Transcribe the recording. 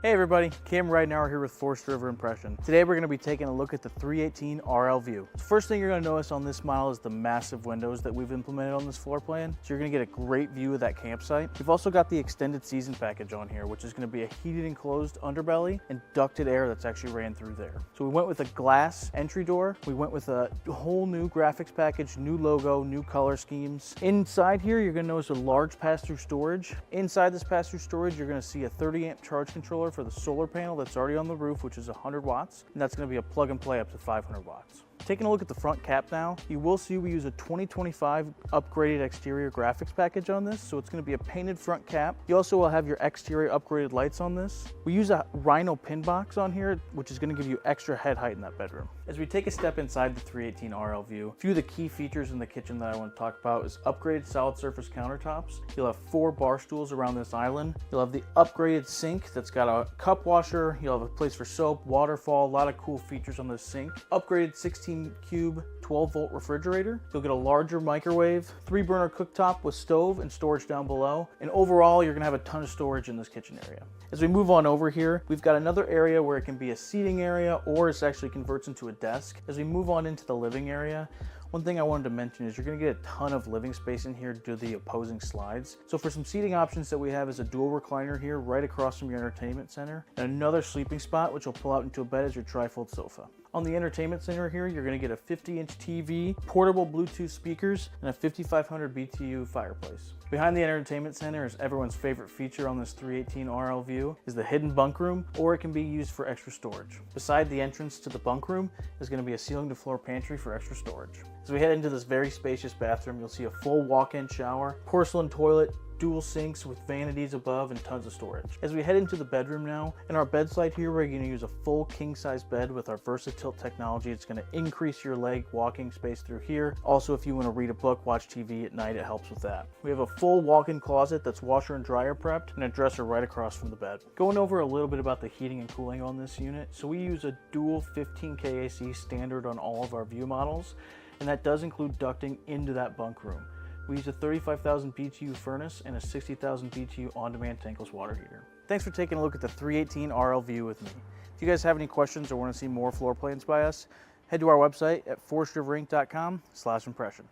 Hey everybody, Cam right now here with Forest River Impression. Today we're going to be taking a look at the 318 RL View. The first thing you're going to notice on this model is the massive windows that we've implemented on this floor plan. So you're going to get a great view of that campsite. We've also got the extended season package on here, which is going to be a heated enclosed underbelly and ducted air that's actually ran through there. So we went with a glass entry door. We went with a whole new graphics package, new logo, new color schemes. Inside here, you're going to notice a large pass-through storage. Inside this pass-through storage, you're going to see a 30 amp charge controller for the solar panel that's already on the roof, which is 100 watts, and that's going to be a plug and play up to 500 watts. Taking a look at the front cap now, you will see we use a 2025 upgraded exterior graphics package on this, so it's going to be a painted front cap. You also will have your exterior upgraded lights on this. We use a Rhino pin box on here, which is going to give you extra head height in that bedroom. As we take a step inside the 318 RL View, a few of the key features in the kitchen that I want to talk about is upgraded solid surface countertops. You'll have 4 bar stools around this island. You'll have the upgraded sink that's got a cup washer. You'll have a place for soap, waterfall, a lot of cool features on this sink. Upgraded 16 cube 12 volt refrigerator. You'll get a larger microwave, 3 burner cooktop with stove and storage down below. And overall, you're gonna have a ton of storage in this kitchen area. As we move on over here, we've got another area where it can be a seating area or it actually converts into a desk. As we move on into the living area, one thing I wanted to mention is you're going to get a ton of living space in here due to the opposing slides. So for some seating options that we have is a dual recliner here right across from your entertainment center, and another sleeping spot which will pull out into a bed as your trifold sofa. On the entertainment center here, you're going to get a 50-inch TV, portable Bluetooth speakers, and a 5500 BTU fireplace. Behind the entertainment center is everyone's favorite feature on this 318 RL View is the hidden bunk room, or it can be used for extra storage. Beside the entrance to the bunk room is going to be a ceiling to floor pantry for extra storage. As we head into this very spacious bathroom, you'll see a full walk-in shower, porcelain toilet, dual sinks with vanities above, and tons of storage. As we head into the bedroom now, in our bedside here, we're going to use a full king-size bed with our VersaTilt technology. It's going to increase your leg walking space through here. Also, if you want to read a book, watch TV at night, it helps with that. We have a full walk-in closet that's washer and dryer prepped, and a dresser right across from the bed. Going over a little bit about the heating and cooling on this unit. So we use a dual 15K AC standard on all of our View models, and that does include ducting into that bunk room. We use a 35,000 BTU furnace and a 60,000 BTU on-demand tankless water heater. Thanks for taking a look at the 318 RL View with me. If you guys have any questions or want to see more floor plans by us, head to our website at forestriverinc.com/impression.